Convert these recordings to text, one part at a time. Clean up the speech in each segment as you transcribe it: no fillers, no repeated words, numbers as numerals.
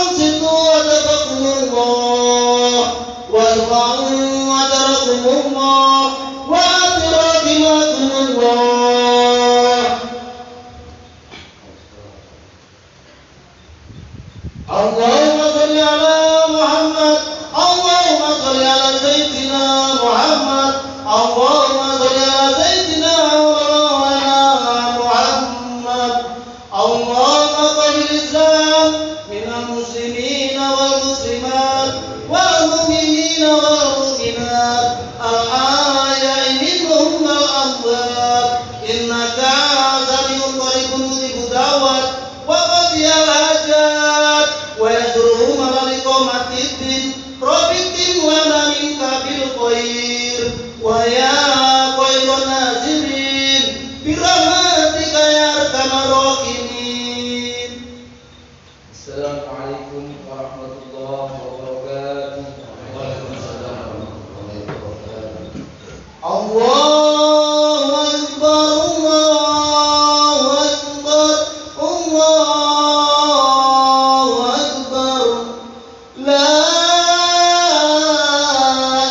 وأنصتوا أدبكم الله واسمعوا أجركم الله وآتوا رحمكم الله. اللهم صل على محمد اللهم صل على سيدنا محمد اللهم صل على سيدنا محمد. اللهم قبل الإسلام من المسلمين والمسلمات والمؤمنين والمؤمنات الأحياء منهم والأموات إنك سميع قريب مجيب الدعوات وقضي الحاجات ويسرهم على إقامة الدين. رب اكتب لنا منك بالخير ويا خير الناصرين برحمتك يا أرحم الراحمين. السلام عليكم ورحمة الله وبركاته. وعليكم السلام ورحمة الله وبركاته. الله أكبر الله أكبر الله أكبر لا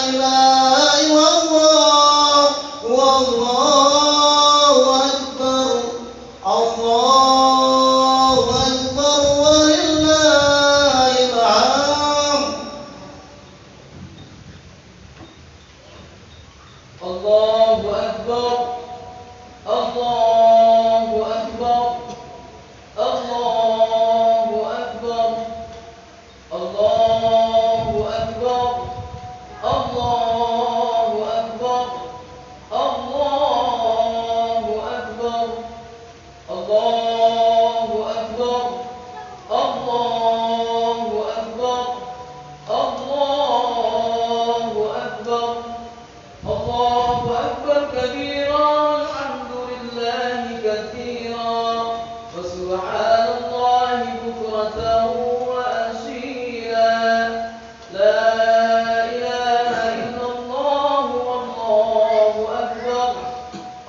إله إلا الله والله أكبر الله أكبر ولله الحمد. الله أكبر الله أكبر الله أكبر الله أكبر الله أكبر الله أكبر الله أكبر الله أكبر الله أكبر الله أكبر كبيرا الحمد لله كثيرا وسبحان الله بكرة وأصيلا لا إله إلا الله والله أكبر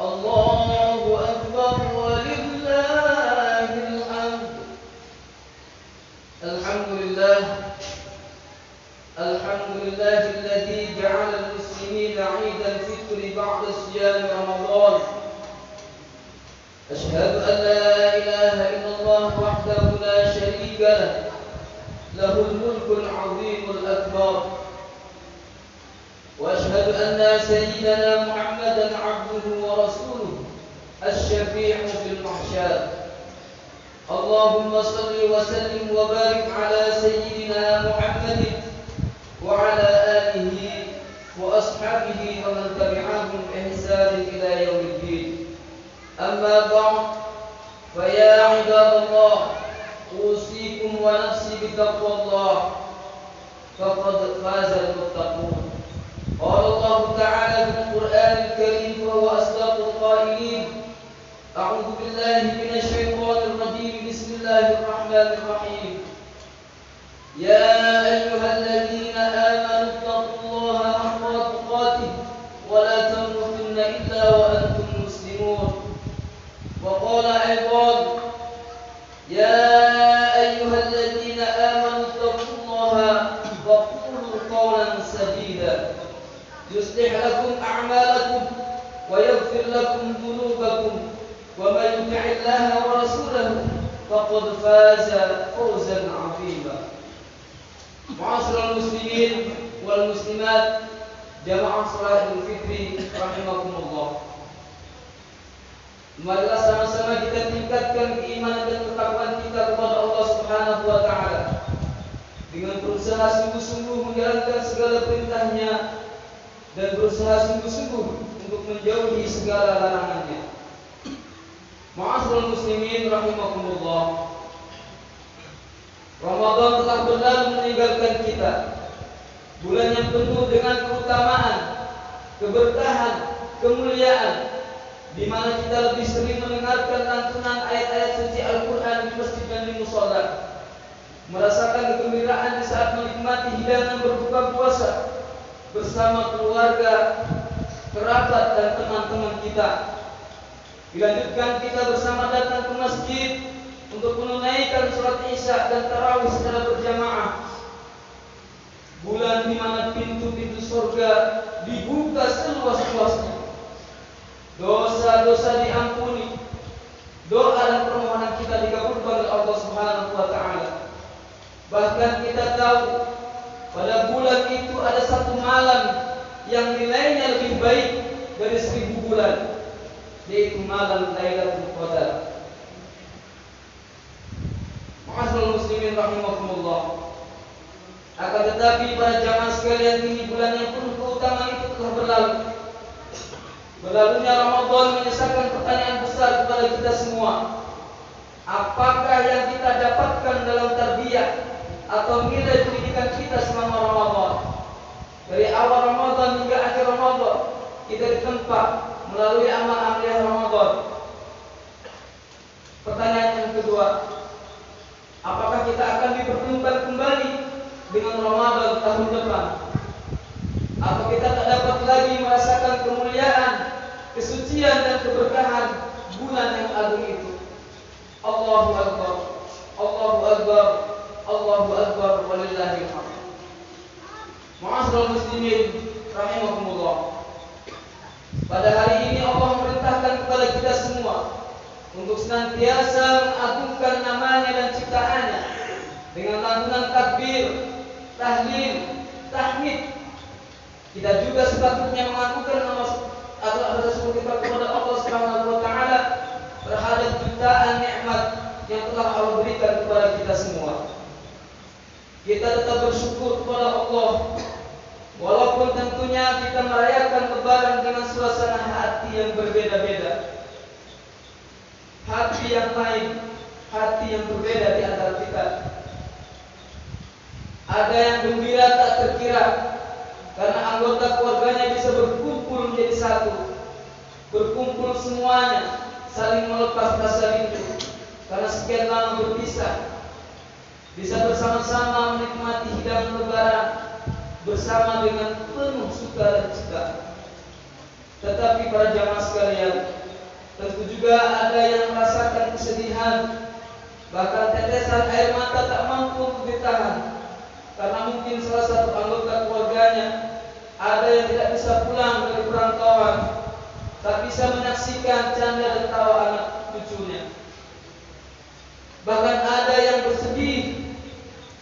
الله أكبر ولله الحمد. الحمد لله الحمد لله الذي جعل المسلمين عيد الفطر بعد صيام رمضان. أشهد أن لا إله إلا الله وحده لا شريك له له الملك العظيم الأكبر. وأشهد أن سيدنا محمدا عبده ورسوله الشفيع في المحشر. اللهم صل وسلم وبارك على سيدنا محمد وعلى آله وأصحابه ومن تبعهم بإحسان إلى يوم الدين. أما بعد فيا عباد الله أوصيكم ونفسي بتقوى الله فقد فاز المتقون. قال الله تعالى في القرآن الكريم وهو أصدق القائلين: أعوذ بالله من الشيطان الرجيم بسم الله الرحمن الرحيم يا أيها الذين آمنوا اتقوا الله حق تقاته ولا تموتن إلا وأنتم مسلمون. وقال أيضا يا أيها الذين آمنوا اتقوا الله وقولوا قولا سديدا يصلح لكم أعمالكم ويغفر لكم ذنوبكم ومن يطع الله ورسوله فقد فاز فوزا عظيما. معاشر المسلمين والمسلمات jamaah salat Idul Fitri rahimakumullah. Marilah sama-sama kita tingkatkan keimanan dan ketakwaan kita kepada Allah Subhanahu wa taala dengan berusaha sungguh-sungguh menjalankan segala perintahnya dan berusaha sungguh-sungguh untuk menjauhi segala larangannya. Ma'asyiral muslimin rahimakumullah. Ramadan telah berlalu meninggalkan kita. Bulan yang penuh dengan keutamaan, keberkahan, kemuliaan, di mana kita lebih sering mendengarkan lantunan ayat-ayat suci Al-Quran di masjid dan di mushola, merasakan kegembiraan di saat menikmati hidangan berbuka puasa bersama keluarga, kerabat dan teman-teman kita. Dilanjutkan kita bersama datang ke masjid untuk menunaikan sholat Isya dan tarawih secara berjamaah. Bulan di mana pintu-pintu surga dibuka seluas-luasnya. Dosa-dosa diampuni. Doa dan permohonan kita dikabulkan oleh Allah Subhanahu wa taala. Bahkan kita tahu pada bulan itu ada satu malam yang nilainya lebih baik dari 1000 bulan, yaitu malam Lailatul Qadar. Ma'asyiral muslimin rahimakumullah. Akan tetapi para jamaah sekalian, ini bulan yang penuh keutamaan itu telah berlalu. Berlalunya Ramadan menyisakan pertanyaan besar kepada kita semua. Apakah yang kita dapatkan dalam tarbiyah atau nilai pendidikan kita selama Ramadan? Dari awal Ramadan hingga akhir Ramadan, kita ditempa melalui amal-amal Ramadan. Pertanyaan yang kedua, apakah kita akan dipertemukan kembali dengan Ramadan tahun depan? Atau kita tak dapat lagi merasakan kemuliaan, kesucian dan keberkahan bulan yang agung itu? Allahu Akbar, Allahu Akbar, Allahu Akbar, walillahil hamd. Ma'asyiral muslimin rahimakumullah. Pada hari ini Allah memerintahkan kepada kita semua untuk senantiasa mengagungkan namanya dan ciptaannya dengan lantunan takbir, tahlil, tahmid. Kita juga sepatutnya mengagungkan nama atau syukur kita kepada Allah Subhanahu wa taala terhadap jutaan nikmat yang telah Allah berikan kepada kita semua. Kita tetap bersyukur kepada Allah, walaupun tentunya kita merayakan Lebaran dengan suasana hati yang berbeda-beda. Hati yang lain, hati yang berbeda di antara kita. Ada yang gembira tak terkira karena anggota keluarganya bisa berkumpul menjadi satu. Berkumpul semuanya, saling melepas rasa rindu karena sekian lama berpisah. Bisa bersama-sama menikmati hidangan Lebaran bersama dengan penuh suka dan cita. Tetapi para jamaah sekalian, tentu juga ada yang merasakan kesedihan, bahkan tetesan air mata tak mampu untuk ditahan, karena mungkin salah satu anggota keluarganya ada yang tidak bisa pulang dari perantauan, tak bisa menyaksikan canda dan tawa anak cucunya. Bahkan ada yang bersedih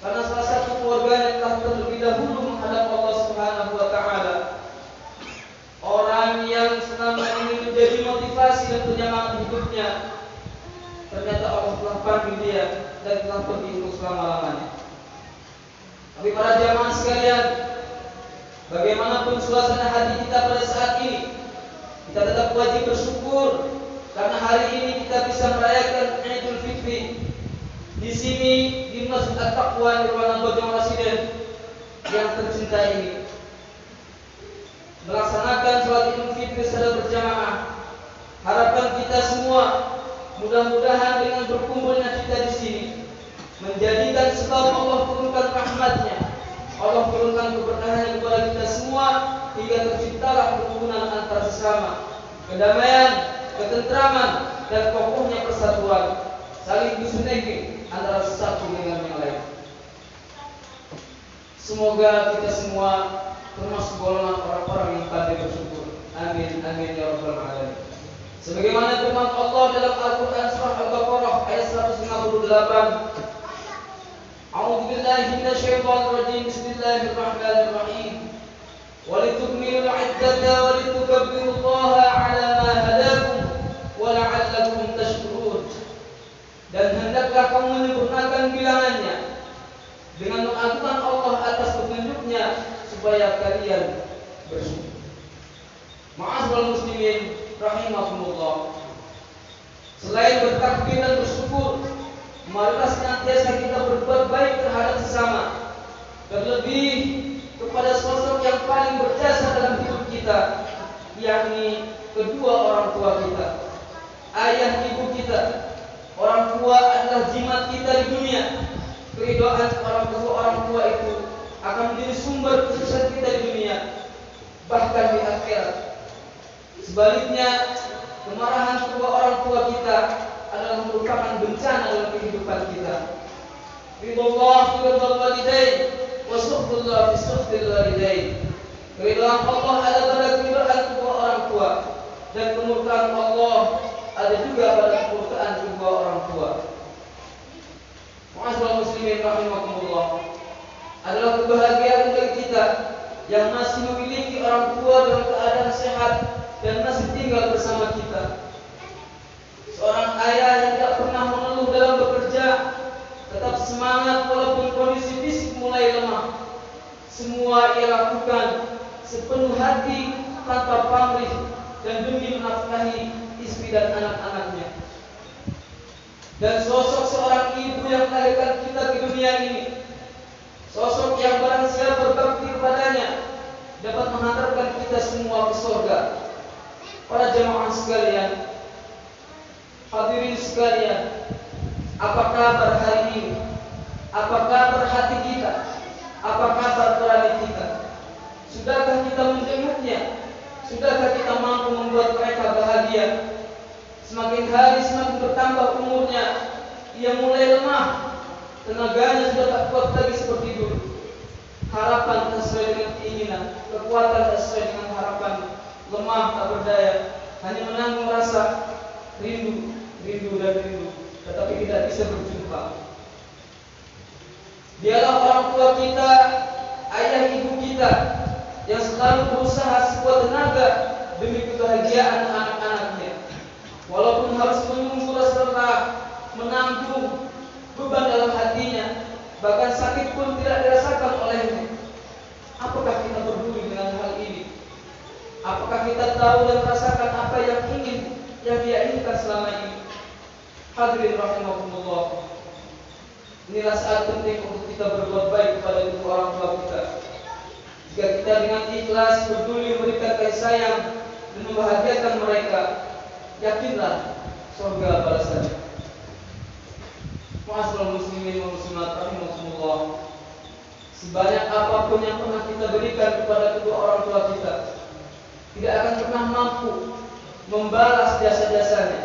karena salah satu keluarganya telah terlebih dahulu menghadap Allah Subhanahu wa taala. Orang yang selama ini menjadi motivasi dan penyemangat hidupnya, ternyata Allah telah panggil dia dan telah pergi untuk selama-lamanya. Tapi para jamaah sekalian, bagaimanapun suasana hati kita pada saat ini, kita tetap wajib bersyukur karena hari ini kita bisa merayakan Idul Fitri di sini di Masjid At-Taqwa Nirwana Bojong Residen yang tercinta ini, melaksanakan sholat Idul Fitri secara berjamaah. Harapan kita semua, mudah-mudahan dengan berkumpulnya kita di sini menjadikan sebab Allah turunkan rahmatnya, Allah turunkan keberkahannya kepada kita semua hingga terciptalah kerukunan antar sesama, kedamaian, ketentraman dan kokohnya persatuan, saling bersinergi antara satu dengan yang lain. Semoga kita semua termasuk golongan orang-orang yang pandai bersyukur. Amin, amin ya rabbal alamin. Sebagaimana firman Allah dalam Al-Quran surah Al-Baqarah ayat 158. A'udzu billahi minasyaitonir rajim. Bismillahirrahmanirrahim. Walitukmilul 'iddata walitukabbirullaha 'ala ma hadakum wa la'allakum tashkurun. Dan hendaklah kamu menyempurnakan bilangannya dengan mengagungkan Allah atas petunjuknya supaya kalian bersyukur. Ma'asyiral muslimin rahimakumullah. Selain bertakbir dan bersyukur, marilah senantiasa kita berbuat baik terhadap sesama, terlebih kepada sosok yang paling berjasa dalam hidup kita, yakni kedua orang tua kita, ayah ibu kita. Orang tua adalah jimat kita di dunia. Keridhaan orang tua itu akan menjadi sumber kesuksesan kita di dunia, bahkan di akhirat. Sebaliknya, kemarahan kedua orang tua kita adalah merupakan bencana dalam kehidupan kita. Ridullah fi ridal walidain wa sukhdullah fi sukhdil walidain. Keridhaan Allah ada pada keridhaan kedua orang tua, dan kemurkaan Allah ada juga pada kemurkaan kedua orang tua. Ma'asyiral muslimin rahimakumullah, adalah kebahagiaan bagi kita yang masih memiliki orang tua dalam keadaan sehat dan masih tinggal bersama kita. Seorang ayah yang tidak pernah mengeluh dalam bekerja, tetap semangat walaupun kondisi fisik mulai lemah. Semua ia lakukan sepenuh hati tanpa pamrih dan demi menafkahi istri dan anak-anaknya. Dan sosok seorang ibu yang melahirkan kita ke dunia ini, sosok yang barang siapa berbakti kepadanya dapat menghantarkan kita semua ke surga. Para jemaah sekalian, hadirin sekalian, apa kabar hari ini? Apa kabar hati kita? Apa kabar nurani kita? Sudahkah kita menjenguknya? Sudahkah kita mampu membuat mereka bahagia? Semakin hari semakin bertambah umurnya, ia mulai lemah, tenaganya sudah tak kuat lagi seperti dulu. Harapan tak sesuai dengan keinginan, kekuatan tak sesuai dengan harapan, lemah tak berdaya, hanya menanggung rasa rindu dan rindu, tetapi tidak bisa berjumpa. Dialah orang tua kita, ayah ibu kita, yang selalu berusaha sekuat tenaga demi kebahagiaan anak-anaknya. Walaupun harus menunggu rasa lelah, menanggung beban dalam hatinya, bahkan sakit pun tidak dirasakan olehnya. Apakah kita peduli dengan hal ini? Apakah kita tahu dan merasakan apa yang dia inginkan selama ini? Hadirin rahimakumullah, inilah saat penting untuk kita berbuat baik kepada kedua orang tua kita. Jika kita dengan ikhlas peduli memberikan kasih sayang dan membahagiakan mereka, yakinlah surga balasannya. Ma'asyiral muslimin wa muslimat rahimakumullah, sebanyak apapun yang pernah kita berikan kepada kedua orang tua kita, tidak akan pernah mampu membalas jasa-jasanya,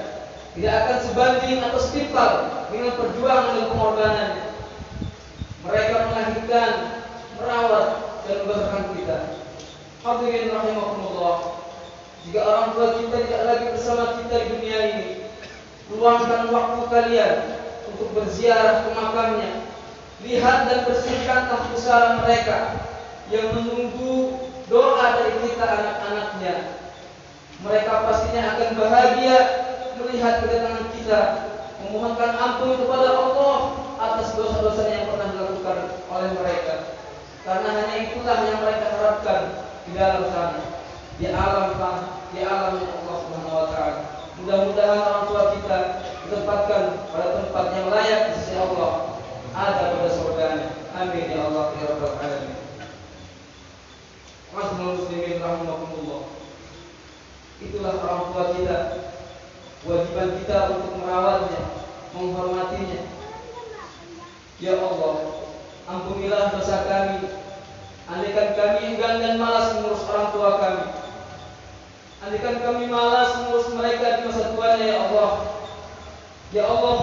tidak akan sebanding atau setimpal dengan perjuangan dan pengorbanannya. Mereka melahirkan, merawat, dan membesarkan kita. Hadirin rahimakumullah, jika orang tua kita tidak lagi bersama kita di dunia ini, luangkan waktu kalian untuk berziarah ke makamnya. Lihat dan bersihkanlah pusara mereka yang menunggu doa dari kita anak-anaknya. Mereka pastinya akan bahagia melihat kedatangan kita, memohonkan ampun kepada Allah atas dosa-dosa yang pernah dilakukan oleh mereka. Karena hanya itulah yang mereka harapkan di dalam sana, di alam Allah Subhanahu wa taala. Mudah-mudahan orang tua kita ditempatkan pada tempat yang layak di sisi Allah, ada pada surganya. Amin ya Allah ya rabbal alamin. Ma'asyiral muslimin rahimakumullah, itulah orang tua kita. Kewajiban kita untuk merawatnya, menghormatinya. Ya Allah, ampunilah dosa kami. Andaikan kami enggan dan malas mengurus orang tua kami, andaikan kami malas mengurus mereka di masa tuanya, ya Allah. Ya Allah,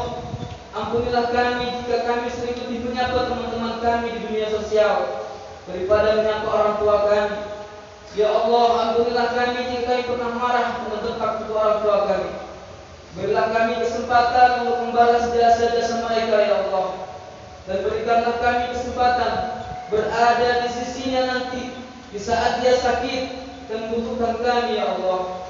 ampunilah kami jika kami sering lebih menyapa teman-teman kami di dunia sosial daripada menyapa orang tua kami. Ya Allah, ampunilah kami jika kami pernah marah membentak kedua orang tua kami. Berilah kami kesempatan untuk membalas jasa-jasa mereka, ya Allah. Dan berikanlah kami kesempatan berada di sisinya nanti di saat dia sakit dan membutuhkan kami, ya Allah.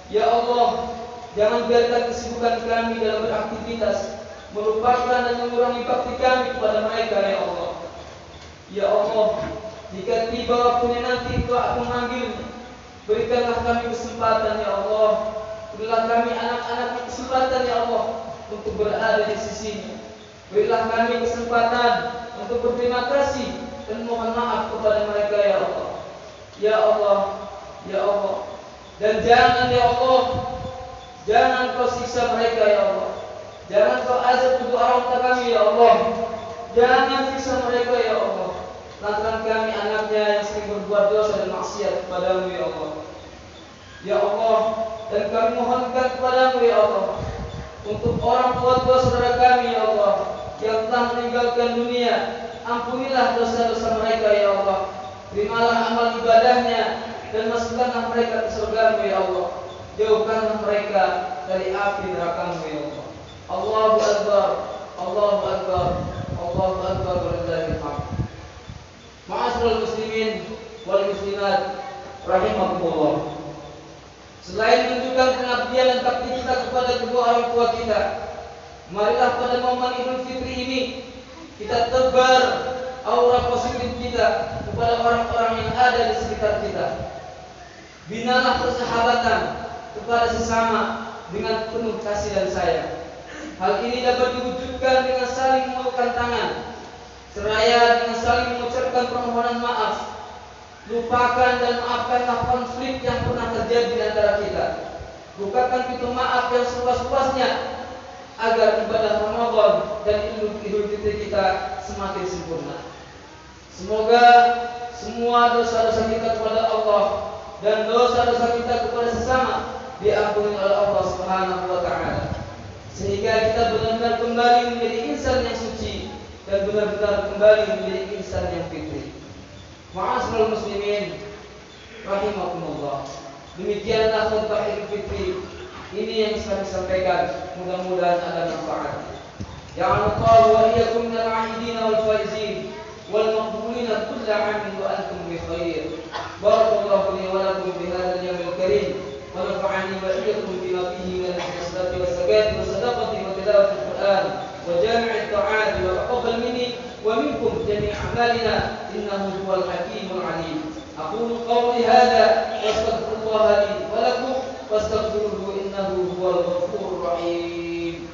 Ya Allah, jangan biarkan kesibukan kami dalam beraktivitas melupakan dan mengurangi bakti kami kepada mereka, ya Allah. Ya Allah, jika tiba waktunya nanti Engkau akan memanggilnya, berikanlah kami kesempatan, ya Allah. Berilah kami anak-anak kesempatan, ya Allah, untuk berada di sisinya. Berilah kami kesempatan untuk berterima kasih dan mohon maaf kepada mereka, ya Allah. Ya Allah, ya Allah. Dan jangan, ya Allah, jangan Kau siksa mereka, ya Allah. Jangan Kau azab kedua orang tua kami, ya Allah. Jangan siksa mereka, ya Allah. Lantaran kami anaknya yang sering berbuat dosa dan maksiat kepadamu, ya Allah. Ya Allah, dan kami mohonkan kepadamu, ya Allah, Untuk orang tua saudara kami ya Allah yang telah meninggalkan dunia, ampunilah dosa-dosa mereka ya Allah. Terimalah amal ibadahnya dan masukkanlah mereka ke surga-Mu ya Allah. Jauhkanlah mereka dari api neraka-Mu ya Allah. Allahu Akbar, Allahu Akbar, Allahu Akbar walillahil hamd. Ma'asyiral muslimin wal muslimat rahimakumullah. Selain menunjukkan pengabdian dan bakti kita kepada kedua orang tua kita, marilah pada momen Idul Fitri ini kita tebar aura positif kita kepada orang-orang yang ada di sekitar kita. Binalah persahabatan kepada sesama dengan penuh kasih dan sayang. Hal ini dapat diwujudkan dengan saling melukkan tangan, seraya dengan saling mengucapkan permohonan maaf. Lupakan dan maafkanlah konflik yang pernah terjadi di antara kita. Bukakan pintu maaf yang seluas-luasnya agar ibadah Ramadan dan Idul Fitri kita semakin sempurna. Semoga semua dosa-dosa kita kepada Allah dan dosa-dosa kita kepada sesama diampuni oleh Allah Subhanahu wa taala, sehingga kita benar-benar kembali menjadi insan yang suci dan benar-benar kembali menjadi insan yang fitri. Ma'asyiral muslimin rahimakumullah. Demikianlah khutbah Idul Fitri ini yang kami sampaikan, mudah-mudahan ada manfaat. Ja'alallahu wa iyyakum minal 'aidin wal faizin wal maqbulin kulla 'amin wa antum bi khair. Barakallahu li wa lakum bi hadzal yawmil karim wa nafa'ani wa iyyakum bima fihi min al-hasanati was zakati was sadaqati wa tilawatil Qur'an wa jami'it ta'ati wa taqabbal minni wa minkum jami' a'malina innahu huwal hakimul 'alim. Aqulu qawli hadza wa astaghfirullaha li wa lakum wastaghfiruhu innahu huwal ghafurur rahim.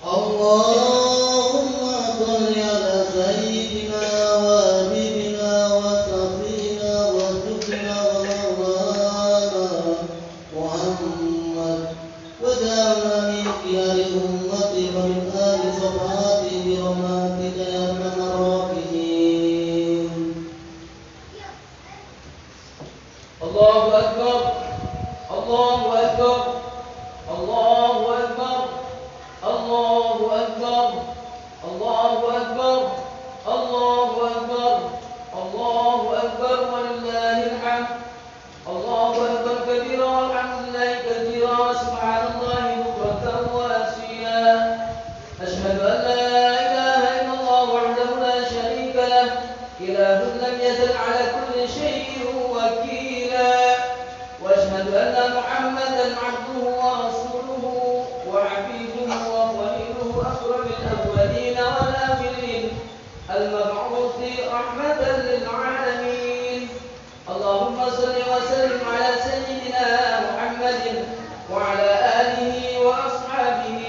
Allahumma shalli ala sayyidina wa habibina wa safina wa subhina wa maulana Muhammad wa ja'alna min khiyari ummati wa min ahli safati bi rahmatika ya arhamar rahimin. Allahu Akbar, Allahu Akbar, Allahu Akbar, Allahu Akbar, Allahu Akbar, Allahu Akbar, Allahu Akbar walillahil hamd. Allahu Akbar kabira walhamdulillahi katsira wa subhanallahi bukratan wa asila. Asyhadu an la ilaha illallah wahdahu la syarika lah, ilahun lam yazal ala kulli syai'in wakila. واشهد ان محمدا عبده ورسوله وحبيبه وخليله اكرم الاولين والاخرين المبعوث رحمه للعالمين. اللهم صل وسلم على سيدنا محمد وعلى اله واصحابه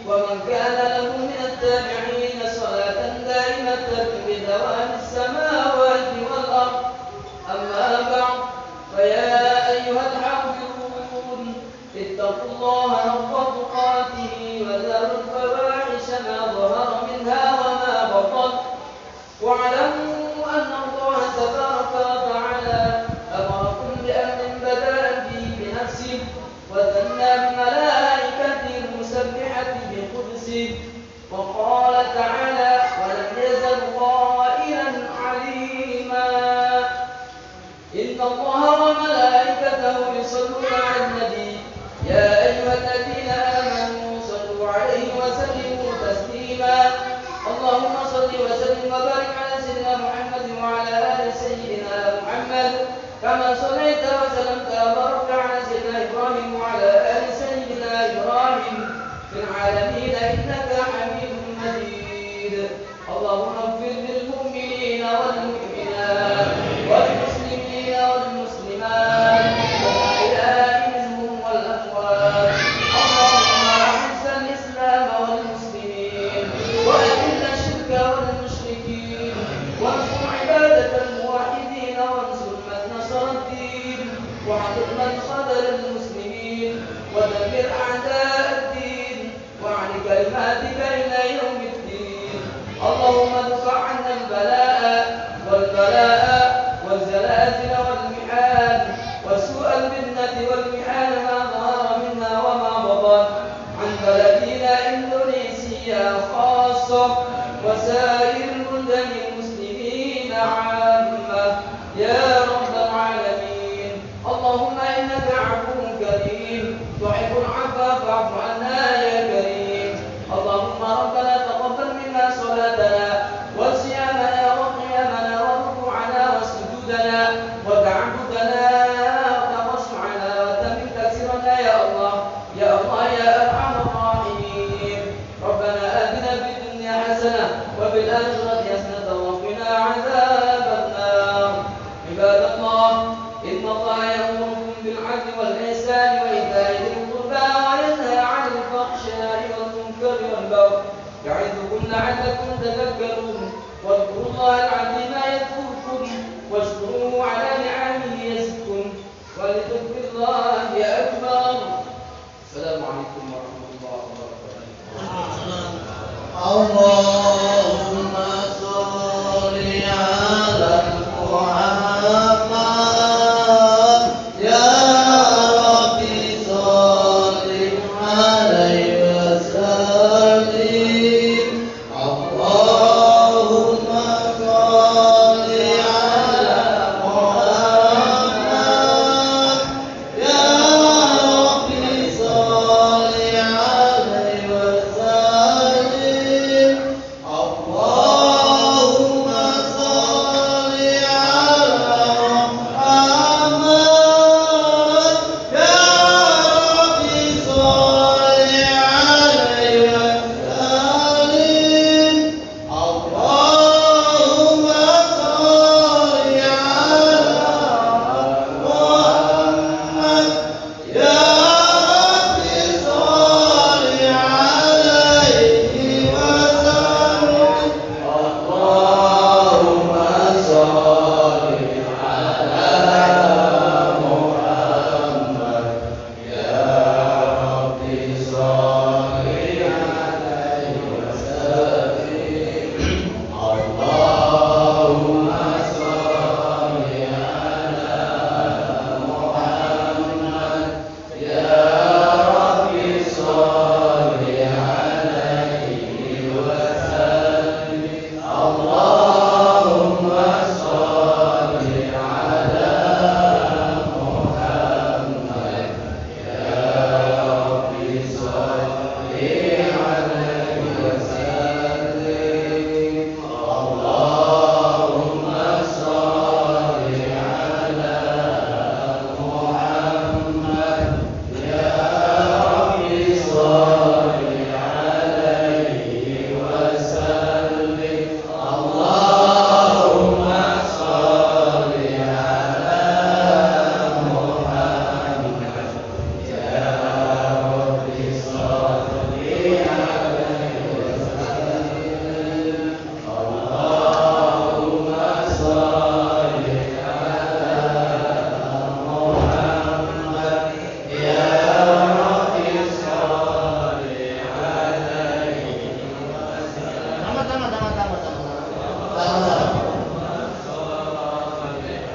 ومن كان له من التابعين صلاه دائمه بدوام السماوات والارض. اما بعد فيا أيها الحافظون اتقوا الله حق تقاته وذروا الفواحش ما ظهر منها وما بطن واعلموا أن الله تبارك وتعالى أمركم بأمر بدأ به بنفسه وثنى بملائكته المسبحة بقدسه وقال تعالى ولم يزل قائلا عليما إن الله وملائكته يصلون على النبي يا أيها الذين آمنوا صلوا عليه وسلموا تسليما. اللهم صل وسلم وبارك على سيدنا محمد وعلى آل سيدنا محمد كما صليت وسلمت وباركت على سيدنا إبراهيم وعلى آل سيدنا إبراهيم في العالمين إنك حميد مجيد. اللهم اغفر للمؤمنين والمؤمنات والمسلمين والمسلمات والأحياء منهم والأموات. اللهم أعز الإسلام والمسلمين وأذل الشرك والمشركين وانصر عبادة الموحدين وانصر من نصر الدين واحفظ من خذل المسلمين ودمر أعداء الدين واعل كلماتك إلى يوم الدين. اللهم ادفع عنا البلاء والبلاء والزلازل والمحان وسوء الفتنة والمحان ما ظهر منها وما بطن وسائر البلدان المسلمين عامة يا رب العالمين. اللهم إنك عفو كريم تحب العفو فاعف عنا يا كريم. اللهم ربنا تقبل منا صلاتنا وصيامنا وقيامنا وركوعنا وسجودنا وتعبدنا وتخشعنا وتمن تكسيرنا يا الله يا الله يا أرحم الراحمين. ربنا آتنا في الدنيا حسنة وفي الآخرة حسنة وقنا عذاب النار. عباد الله إن الله يأمركم بالعدل والإحسان وإيتاء ذي القربى وينهى عن الفحشاء والمنكر والبغي يعظكم لعلكم تذكرون. واذكروا الله العظيم يذكركم واشكروه على نعمه يزدكم ولذكر الله أكبر. السلام عليكم ورحمة الله وبركاته. اللهم صل على محمد يا ربي صل عليه وسلم. اللهم صل على محمد يا ربي صل عليه وسلم. اللهم صل على محمد يا ربي صل عليه وسلم. اللهم صل على محمد يا ربي صل عليه وسلم. اللهم صل على محمد يا ربي صل عليه وسلم. اللهم صل على محمد يا ربي صل عليه وسلم. اللهم صل على محمد يا ربي صل عليه وسلم. اللهم صل على محمد يا ربي صل عليه وسلم. اللهم صل على محمد يا ربي صل عليه وسلم. اللهم صل على محمد يا ربي صل عليه وسلم.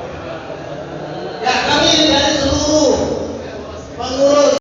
Ya kami dari seluruh